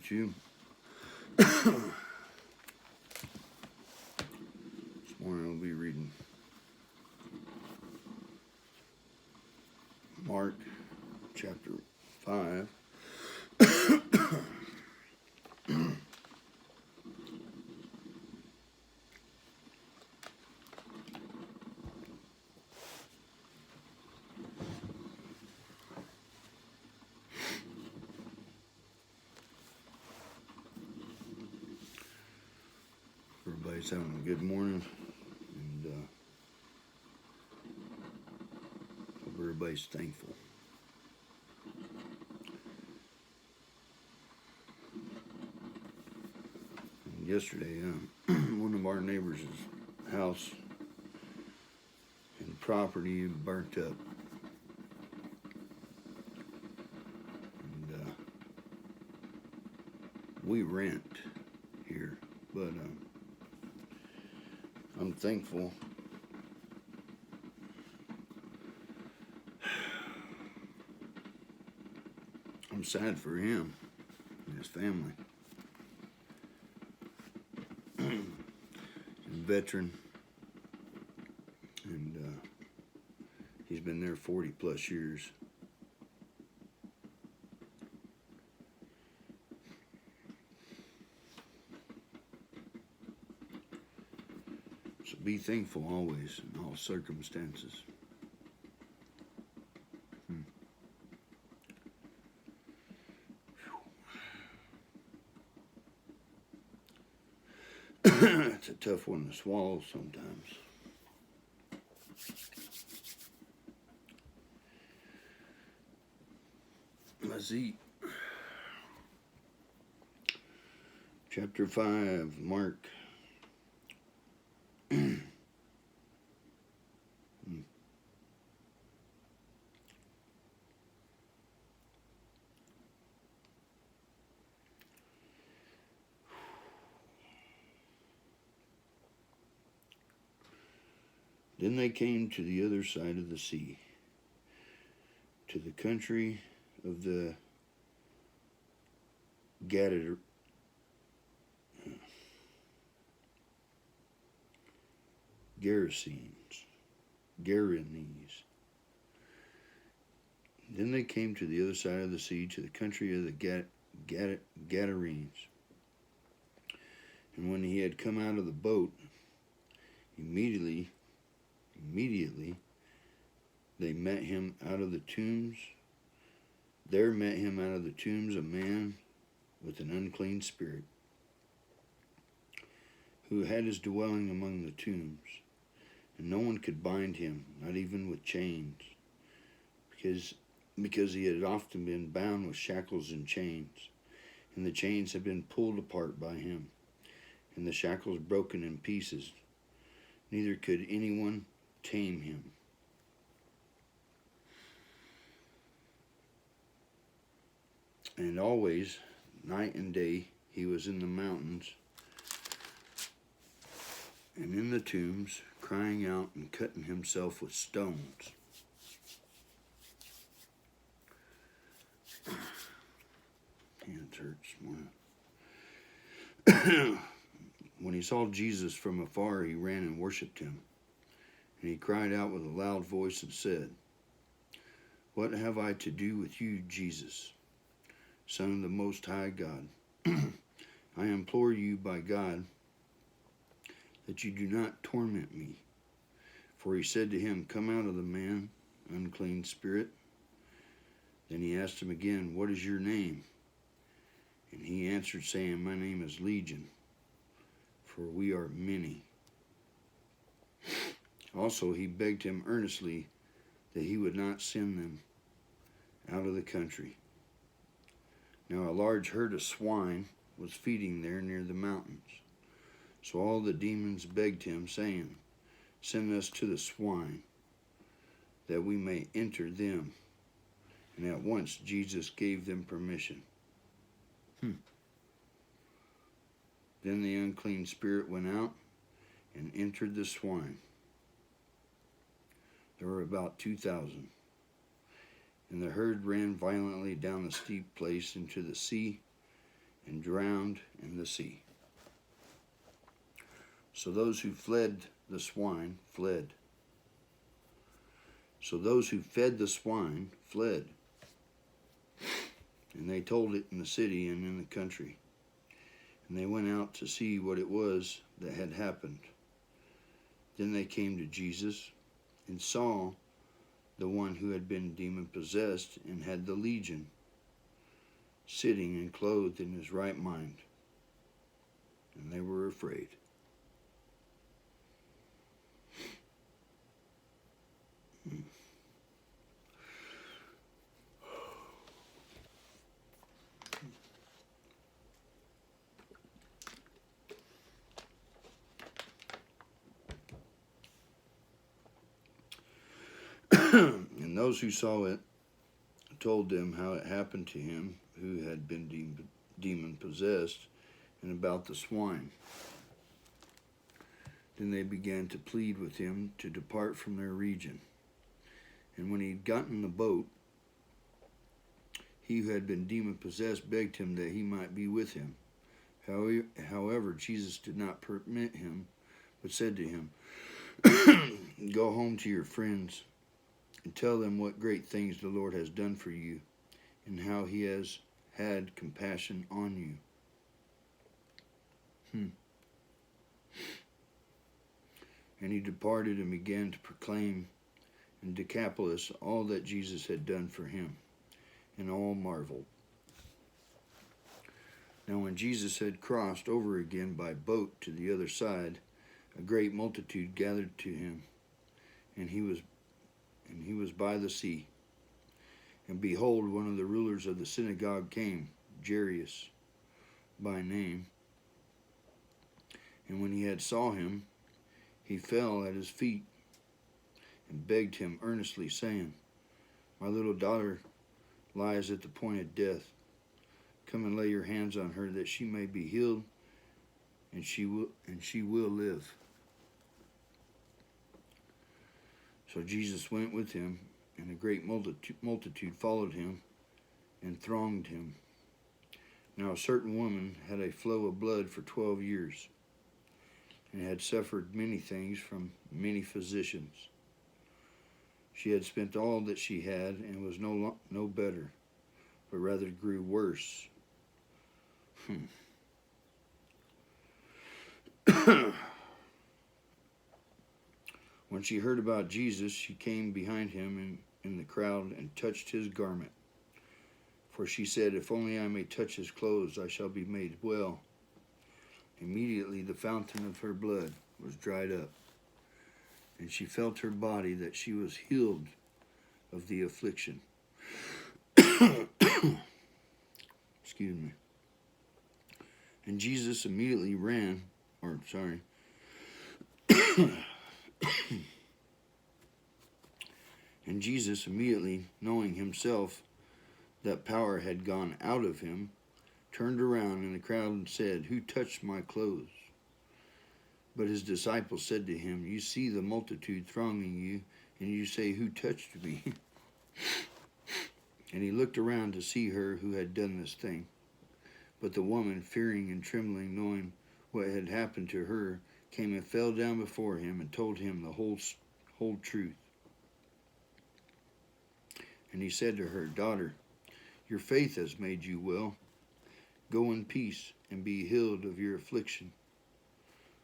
YouTube. This morning I'll be reading Mark chapter 5. Everybody's having a good morning, and hope everybody's thankful. And yesterday, one of our neighbors' house and property burnt up, and we rent here, but I'm thankful. I'm sad for him and his family. He's a veteran, and he's been there 40 plus years. So be thankful always in all circumstances. It's a tough one to swallow sometimes. Let's eat. Chapter 5, Mark. Then they came to the other side of the sea, to the country of the Gadarenes. Then they came to the other side of the sea, to the country of the Gadarenes. And when he had come out of the boat, immediately they met him out of the tombs. There met him out of the tombs a man with an unclean spirit, who had his dwelling among the tombs, and no one could bind him, not even with chains, because he had often been bound with shackles and chains, and the chains had been pulled apart by him, and the shackles broken in pieces. Neither could anyone tame him. And always, night and day, he was in the mountains and in the tombs, crying out and cutting himself with stones. Hands hurt this morning. When he saw Jesus from afar, he ran and worshipped him. And he cried out with a loud voice and said, "What have I to do with you, Jesus, Son of the Most High God? I implore you by God that you do not torment me." For he said to him, "Come out of the man, unclean spirit." Then he asked him again, "What is your name?" And he answered, saying, "My name is Legion, for we are many." Also he begged him earnestly that he would not send them out of the country. Now a large herd of swine was feeding there near the mountains. So all the demons begged him, saying, "Send us to the swine, that we may enter them." And at once Jesus gave them permission. Then the unclean spirit went out and entered the swine. There were about 2,000. And the herd ran violently down the steep place into the sea, and drowned in the sea. So those who fled the swine fled. So those who fed the swine fled. And they told it in the city and in the country. And they went out to see what it was that had happened. Then they came to Jesus and saw the one who had been demon-possessed and had the legion, sitting and clothed in his right mind. And they were afraid. And those who saw it told them how it happened to him who had been demon-possessed and about the swine. Then they began to plead with him to depart from their region. And when he had gotten in the boat, he who had been demon-possessed begged him that he might be with him. However, Jesus did not permit him, but said to him, Go home to your friends and tell them what great things the Lord has done for you and how he has had compassion on you. And he departed and began to proclaim in Decapolis all that Jesus had done for him, and all marveled. Now when Jesus had crossed over again by boat to the other side, a great multitude gathered to him, and he was by the sea. And behold, one of the rulers of the synagogue came, Jairus by name. And when he had saw him, he fell at his feet and begged him earnestly, saying, My little daughter lies at the point of death. Come and lay your hands on her, that she may be healed, and she will live. So Jesus went with him, and a great multitude followed him and thronged him. Now a certain woman had a flow of blood for 12 years, and had suffered many things from many physicians. She had spent all that she had, and was no better, but rather grew worse. When she heard about Jesus, she came behind him in the crowd and touched his garment. For she said, If only I may touch his clothes, I shall be made well. Immediately the fountain of her blood was dried up, and she felt her body that she was healed of the affliction. Excuse me. And Jesus immediately And Jesus, immediately knowing himself that power had gone out of him, turned around in the crowd and said, Who touched my clothes? But his disciples said to him, You see the multitude thronging you, and you say, Who touched me? And he looked around to see her who had done this thing. But the woman, fearing and trembling, knowing what had happened to her, came and fell down before him and told him the whole truth. And he said to her, Daughter, your faith has made you well. Go in peace and be healed of your affliction.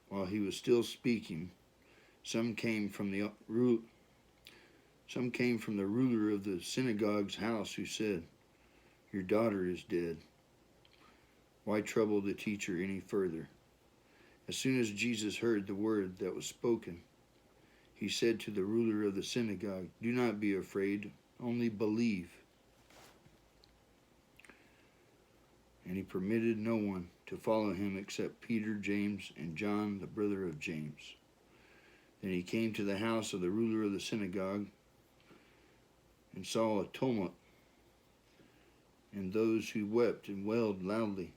While he was still speaking, some came from the ruler of the synagogue's house, who said, Your daughter is dead. Why trouble the teacher any further? As soon as Jesus heard the word that was spoken, he said to the ruler of the synagogue, Do not be afraid, only believe. And he permitted no one to follow him except Peter, James, and John, the brother of James. Then he came to the house of the ruler of the synagogue and saw a tumult, and those who wept and wailed loudly.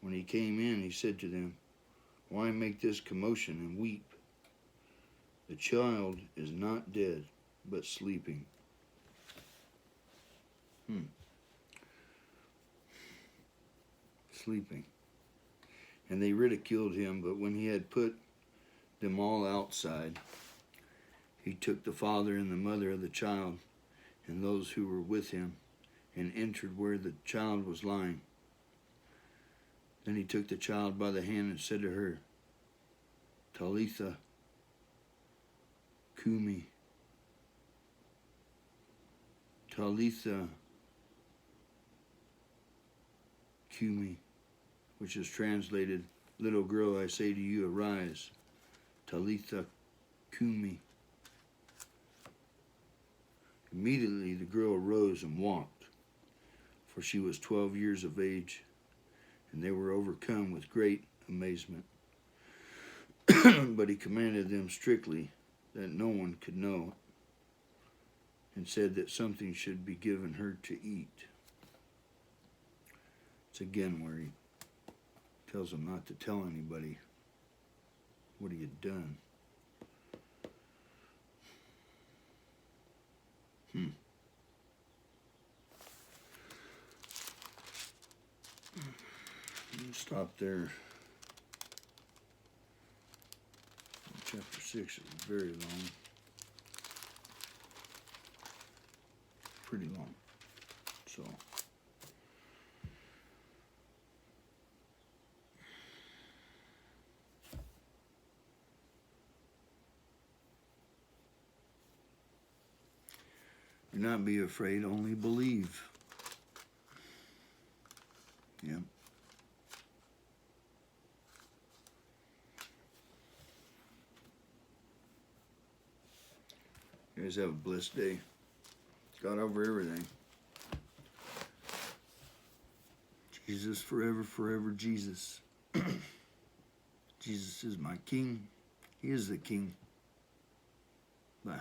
When he came in, he said to them, Why make this commotion and weep? The child is not dead, but sleeping. sleeping. And they ridiculed him, but when he had put them all outside, he took the father and the mother of the child and those who were with him and entered where the child was lying. Then he took the child by the hand and said to her, Talitha Kumi. Talitha Kumi, which is translated, little girl, I say to you, arise. Talitha Kumi. Immediately the girl arose and walked, for she was 12 years of age, and they were overcome with great amazement. But he commanded them strictly that no one could know, and said that something should be given her to eat. It's again where he tells them not to tell anybody what he had done. Stop there. Chapter 6 is very long. Pretty long. So do not be afraid, only believe. Yep. You guys have a blessed day. God over everything. Jesus forever, forever, Jesus. Jesus is my King. He is the King. Bye.